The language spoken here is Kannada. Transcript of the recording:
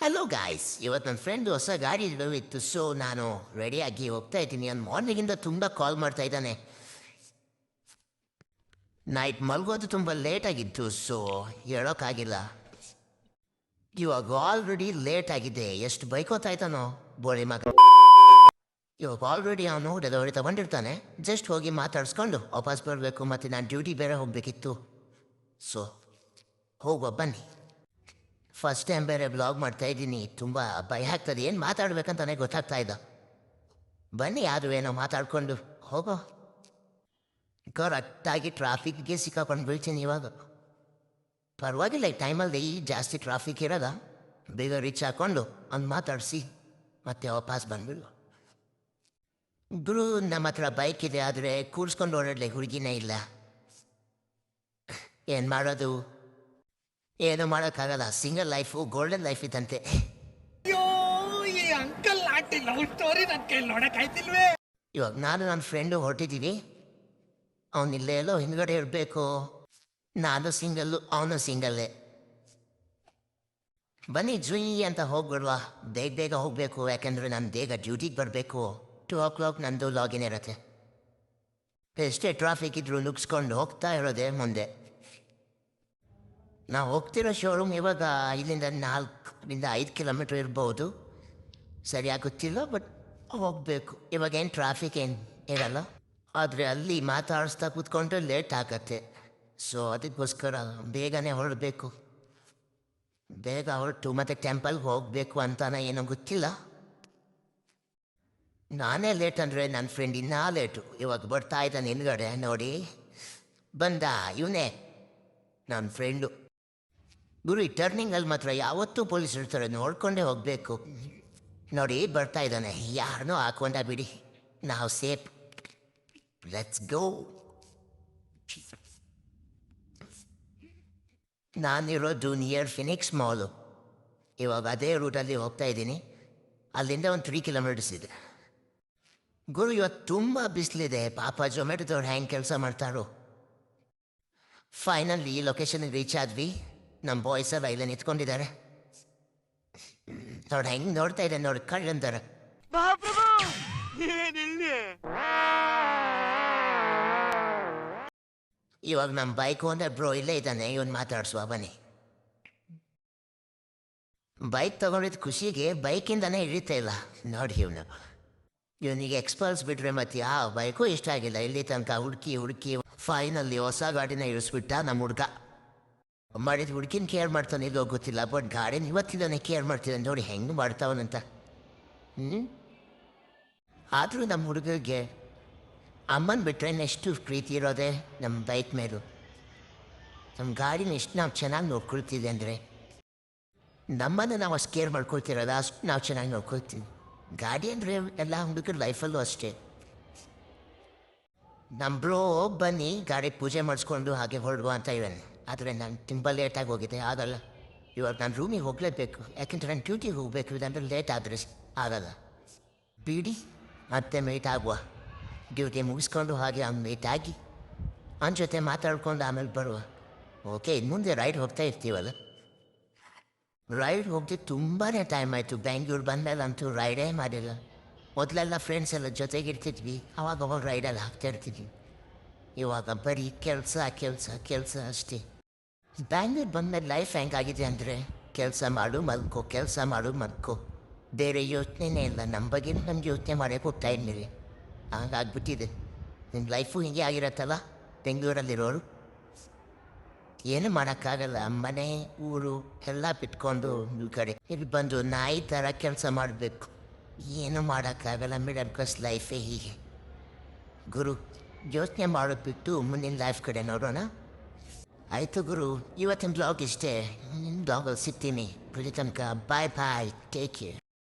ಹಲೋ ಗಾಯ್ಸ್, ಇವತ್ತು ನನ್ನ ಫ್ರೆಂಡ್ ಹೊಸ ಗಾಡಿ ಇತ್ತು. ಸೊ ನಾನು ರೆಡಿಯಾಗಿ ಹೋಗ್ತಾ ಇದ್ದೀನಿ. ಅವ್ನು ಮಾರ್ನಿಂಗಿಂದ ತುಂಬ ಕಾಲ್ ಮಾಡ್ತಾ ಇದ್ದಾನೆ. ನೈಟ್ ಮಲ್ಗೋದು ತುಂಬ ಲೇಟಾಗಿತ್ತು, ಸೊ ಹೇಳೋಕ್ಕಾಗಿಲ್ಲ. ಇವಾಗ ಆಲ್ರೆಡಿ ಲೇಟ್ ಆಗಿದೆ. ಎಷ್ಟು ಬೈಕೋತಾಯ್ತಾನೋ ಬೋಳಿ ಮಗ. ಇವಾಗ ಆಲ್ರೆಡಿ ಅವನು ಡೆಲಿವರಿ ತಗೊಂಡಿರ್ತಾನೆ. ಜಸ್ಟ್ ಹೋಗಿ ಮಾತಾಡಿಸ್ಕೊಂಡು ವಾಪಸ್ ಬರಬೇಕು. ಮತ್ತು ನಾನು ಡ್ಯೂಟಿ ಬೇರೆ ಹೋಗಬೇಕಿತ್ತು. ಸೊ ಹೋಗುವ ಬನ್ನಿ. ಫಸ್ಟ್ ಟೈಮ್ ಬೇರೆ ಬ್ಲಾಗ್ ಮಾಡ್ತಾಯಿದ್ದೀನಿ. ತುಂಬ ಭಯ ಆಗ್ತದೆ. ಏನು ಮಾತಾಡ್ಬೇಕಂತಾನೆ ಗೊತ್ತಾಗ್ತಾ ಇಲ್ಲ. ಬನ್ನಿ ಯಾರು ಏನೋ ಮಾತಾಡ್ಕೊಂಡು ಹೋಗೋ. ಕರೆಕ್ಟಾಗಿ ಟ್ರಾಫಿಕ್ಗೆ ಸಿಕ್ಕಾಕೊಂಡು ಬೀಳ್ತೀನಿ ಇವಾಗ. ಪರವಾಗಿಲ್ಲ, ಈ ಟೈಮಲ್ಲಿ ಜಾಸ್ತಿ ಟ್ರಾಫಿಕ್ ಇರೋದ. ಬೇಗ ರೀಚ್ ಹಾಕ್ಕೊಂಡು ಅವ್ನು ಮಾತಾಡಿಸಿ ಮತ್ತೆ ವಾಪಸ್ ಬಂದ್ಬಿಡು. ಗುರು, ನಮ್ಮ ಹತ್ರ ಬೈಕ್ ಇದೆ, ಆದರೆ ಕೂರಿಸ್ಕೊಂಡು ಓಡಾಡಲಿ ಹುಡುಗಿನೇ ಇಲ್ಲ. ಏನು ಮಾಡೋದು? ಏನು ಮಾಡೋಕ್ಕಾಗಲ್ಲ. ಸಿಂಗಲ್ ಲೈಫು ಗೋಲ್ಡನ್ ಲೈಫ್ ಇದ್ದಂತೆ. ಅಯ್ಯೋ, ಈ ಅಂಕಲ್ ಆಂಟಿ ಲವ್ ಸ್ಟೋರಿ ನನ್ನ ಕೈಲಿ ನೋಡಕ್ಕಾಯ್ತಿಲ್ವೇ? ಇವಾಗ ನಾನು ನನ್ನ ಫ್ರೆಂಡು ಹೊರಟಿದ್ದೀವಿ. ಅವನಿಲ್ಲೇ ಎಲ್ಲೋ ಹಿಂದ್ಗಡೆ ಇರಬೇಕು. ನಾನು ಸಿಂಗಲ್ಲು, ಅವನು ಸಿಂಗಲ್ಲೇ. ಬನ್ನಿ ಜುಯಿ ಅಂತ ಹೋಗ್ಬಿಡ್ವಾ. ಬೇಗ ಬೇಗ ಹೋಗಬೇಕು, ಯಾಕೆಂದರೆ ನಾನು ಬೇಗ ಡ್ಯೂಟಿಗೆ ಬರಬೇಕು. 2 o'clock ನಂದು ಲಾಗಿನ್ ಇರುತ್ತೆ. ಎಷ್ಟೇ ಟ್ರಾಫಿಕ್ ಇದ್ರೂ ನುಗ್ಸ್ಕೊಂಡು ಹೋಗ್ತಾ ಇರೋದೇ ಮುಂದೆ. ನಾವು ಹೋಗ್ತಿರೋ ಶೋರೂಮ್ ಇವಾಗ ಇಲ್ಲಿಂದ 4-5 ಕಿಲೋಮೀಟ್ರ್ ಇರ್ಬೋದು. ಸರಿಯಾಗಿ ಗೊತ್ತಿಲ್ಲ, ಬಟ್ ಹೋಗಬೇಕು. ಇವಾಗ ಏನು ಟ್ರಾಫಿಕ್ ಏನು ಇರಲ್ಲ. ಆದರೆ ಅಲ್ಲಿ ಮಾತಾಡಿಸ್ತಾ ಕೂತ್ಕೊಂಡ್ರೆ ಲೇಟ್ ಆಗತ್ತೆ. ಸೊ ಅದಕ್ಕೋಸ್ಕರ ಬೇಗನೆ ಹೊರಡಬೇಕು. ಬೇಗ ಹೊರಟು ಮತ್ತು ಟೆಂಪಲ್ಗೆ ಹೋಗಬೇಕು ಅಂತಾನೆ ಏನೋ ಗೊತ್ತಿಲ್ಲ. ನಾನೇ ಲೇಟ್ ಅಂದರೆ ನನ್ನ ಫ್ರೆಂಡ್ ಇನ್ನೂ ಲೇಟು. ಇವಾಗ ಬರ್ತಾ ಇದ್ದಾನೆ ಹಿಂದ್ಗಡೆ ನೋಡಿ. ಬಂದ ಇವನೇ ನನ್ನ ಫ್ರೆಂಡು. ಗುರು, ಈ ಟರ್ನಿಂಗಲ್ಲಿ ಮಾತ್ರ ಯಾವತ್ತೂ ಪೊಲೀಸ್ ಇರ್ತಾರೆ, ನೋಡ್ಕೊಂಡೇ ಹೋಗಬೇಕು. ನೋಡಿ ಬರ್ತಾ ಇದ್ದಾನೆ. ಯಾರನ್ನೂ ಹಾಕೊಂಡ ಬಿಡಿ, ನಾವು ಸೇಫ್. Let's go. ನಾನಿರೋದು ನಿಯರ್ ಫಿನಿಕ್ಸ್ ಮಾಲು. ಇವಾಗ ಅದೇ ರೂಟಲ್ಲಿ ಹೋಗ್ತಾ ಇದ್ದೀನಿ. ಅಲ್ಲಿಂದ ಒಂದು 3 ಕಿಲೋಮೀಟರ್ಸ್ ಇದೆ. ಗುರು, ಇವತ್ತು ತುಂಬ ಬಿಸಿಲಿದೆ. ಪಾಪ ಜೊಮ್ಯಾಟೊದವ್ರು ಹೆಂಗೆ ಕೆಲಸ ಮಾಡ್ತಾರೋ. ಫೈನಲಿ ಈ ಲೊಕೇಶನ್ಗೆ ರೀಚ್ ಆದ್ವಿ. ನಮ್ಮ ಬಾಯ್ಸ್ ಎಲ್ಲ ಇಲ್ಲೇ ನಿಂತ್ಕೊಂಡಿದ್ದಾರೆ. ನೋಡಿ ಹೆಂಗೆ ನೋಡ್ತಾ ಇದ್ದಾರೆ ನೋಡಿ, ಕಳ್ಳಂತಾರೆ. ಇವಾಗ ನಮ್ಮ ಬೈಕು ಅಂದರೆ ಬ್ರೋ ಇಲ್ಲೇ ಇದ್ದಾನೆ. ಇವನು ಮಾತಾಡ್ಸುವ ಬನ್ನಿ. ಬೈಕ್ ತಗೊಂಡಿದ್ದ ಖುಷಿಗೆ ಬೈಕಿಂದನೇ ಹಿಡಿತಾ ಇಲ್ಲ ನೋಡಿ ಇವನು. ಇವನಿಗೆ ಎಕ್ಸ್ಪಲ್ಸ್ ಬಿಟ್ರೆ ಮತ್ತೆ ಯಾವ ಬೈಕು ಇಷ್ಟ ಆಗಿಲ್ಲ. ಇಲ್ಲಿ ತನಕ ಹುಡುಕಿ ಫೈನಲ್ಲಿ ಹೊಸ ಗಾಡಿನ ಇಳಿಸ್ಬಿಟ್ಟ ನಮ್ಮ ಹುಡುಗ. ಮಾಡಿದ ಹುಡುಗಿನ ಕೇರ್ ಮಾಡ್ತಾನೆ ಇಲ್ಲೋ ಗೊತ್ತಿಲ್ಲ, ಬಟ್ ಗಾಡಿನ ಇವತ್ತಿದ್ದಾನೆ ಕೇರ್ ಮಾಡ್ತಿದ್ದಾನೆ. ನೋಡಿ ಹೆಂಗೆ ಮಾಡ್ತಾವನಂತ. ಆದರೂ ನಮ್ಮ ಹುಡುಗರಿಗೆ ಅಮ್ಮನ ಬಿಟ್ಟರೆ ಎಷ್ಟು ಪ್ರೀತಿ ಇರೋದೆ ನಮ್ಮ ಬೈಕ್ ಮೇಲೂ. ನಮ್ಮ ಗಾಡಿನ ಎಷ್ಟು ನಾವು ಚೆನ್ನಾಗಿ ನೋಡ್ಕೊಳ್ತೀವಿ ಅಂದರೆ, ನಮ್ಮನ್ನು ನಾವು ಅಷ್ಟು ಕೇರ್ ಮಾಡ್ಕೊಳ್ತಿರೋದು ಅಷ್ಟು ನಾವು ಚೆನ್ನಾಗಿ ನೋಡ್ಕೊಳ್ತೀವಿ. ಗಾಡಿ ಅಂದರೆ ಎಲ್ಲ ಹುಡುಗರ ಲೈಫಲ್ಲೂ ಅಷ್ಟೇ. ನಮ್ಮ ಬ್ರೋ ಬನ್ನಿ ಗಾಡಿ ಪೂಜೆ ಮಾಡಿಸ್ಕೊಂಡು ಹಾಗೆ ಹೊರಡುವ ಅಂತ ಇದ್ದಾನೆ. ಆದರೆ ನಾನು ತುಂಬ ಲೇಟಾಗಿ ಹೋಗಿದೆ, ಆಗಲ್ಲ. ಇವಾಗ ನಾನು ರೂಮಿಗೆ ಹೋಗಲೇಬೇಕು, ಯಾಕೆಂದರೆ ನಾನು ಡ್ಯೂಟಿಗೆ ಹೋಗಬೇಕು. ಇದಂದರೆ ಲೇಟ್ ಆದರೆ ಆಗಲ್ಲ. ಬಿಡಿ, ಮತ್ತೆ ಮೀಟ್ ಆಗುವ. ಡ್ಯೂಟಿ ಮುಗಿಸ್ಕೊಂಡು ಹಾಗೆ ಅವ್ನು ಮೀಟ್ ಆಗಿ ಅವನ ಜೊತೆ ಮಾತಾಡ್ಕೊಂಡು ಆಮೇಲೆ ಬರುವ. ಓಕೆ, ಇನ್ನು ಮುಂದೆ ರೈಡ್ ಹೋಗ್ತಾ ಇರ್ತೀವಲ್ಲ. ರೈಡ್ ಹೋಗ್ತಿದ್ದು ತುಂಬಾ ಟೈಮ್ ಆಯಿತು. ಬೆಂಗ್ಳೂರು ಬಂದಮೇಲೆ ಅಂತೂ ರೈಡೇ ಮಾಡಿಲ್ಲ. ಮೊದಲೆಲ್ಲ ಫ್ರೆಂಡ್ಸ್ ಎಲ್ಲ ಜೊತೆಗಿರ್ತಿದ್ವಿ, ಅವಾಗ ರೈಡಲ್ಲಿ ಹಾಕ್ತಾ ಇರ್ತಿದ್ವಿ. ಇವಾಗ ಬರೀ ಕೆಲಸ ಅಷ್ಟೇ. ಬ್ಯಾಂಗ್ಳೂರು ಬಂದಮೇಲೆ ಲೈಫ್ ಹೆಂಗಾಗಿದೆ ಅಂದರೆ, ಕೆಲಸ ಮಾಡು ಮಲ್ಕೋ, ಬೇರೆ ಯೋಚನೆನೇ ಇಲ್ಲ. ನಮ್ಮ ಬಗ್ಗೆ ನಮ್ಗೆ ಯೋಚನೆ ಮಾಡೋಕ್ಕೆ ಹೋಗ್ತಾ ಇದ್ದೀವಿ. ಹಂಗಾಗ್ಬಿಟ್ಟಿದೆ. ನಿಮ್ಮ ಲೈಫು ಹಿಂಗೆ ಆಗಿರತ್ತಲ್ಲ ಬೆಂಗಳೂರಲ್ಲಿರೋರು. ಏನು ಮಾಡೋಕ್ಕಾಗಲ್ಲ. ಮನೆ ಊರು ಎಲ್ಲ ಬಿಟ್ಕೊಂಡು ಈ ಕಡೆ ಇಲ್ಲಿ ಬಂದು ನಾಯಿ ಥರ ಕೆಲಸ ಮಾಡಬೇಕು. ಏನು ಮಾಡೋಕ್ಕಾಗಲ್ಲ. ಮಿಡಲ್ ಕ್ಲಾಸ್ ಲೈಫೇ ಹೀಗೆ. ಗುರು, ಯೋಚನೆ ಮಾಡೋದು ಬಿಟ್ಟು ಮುಂದಿನ ಲೈಫ್ ಕಡೆ ನೋಡೋಣ. ಆಯಿತು ಗುರು, ಇವತ್ತಿನ ಬ್ಲಾಗ್ ಇಷ್ಟೇ. ನಿಮ್ಮ ಬ್ಲಾಗಲ್ಲಿ ಸಿಗ್ತೀನಿ. ಬಿಡಿ ತನಕ ಬಾಯ್, ಟೇಕ್ ಕೇರ್.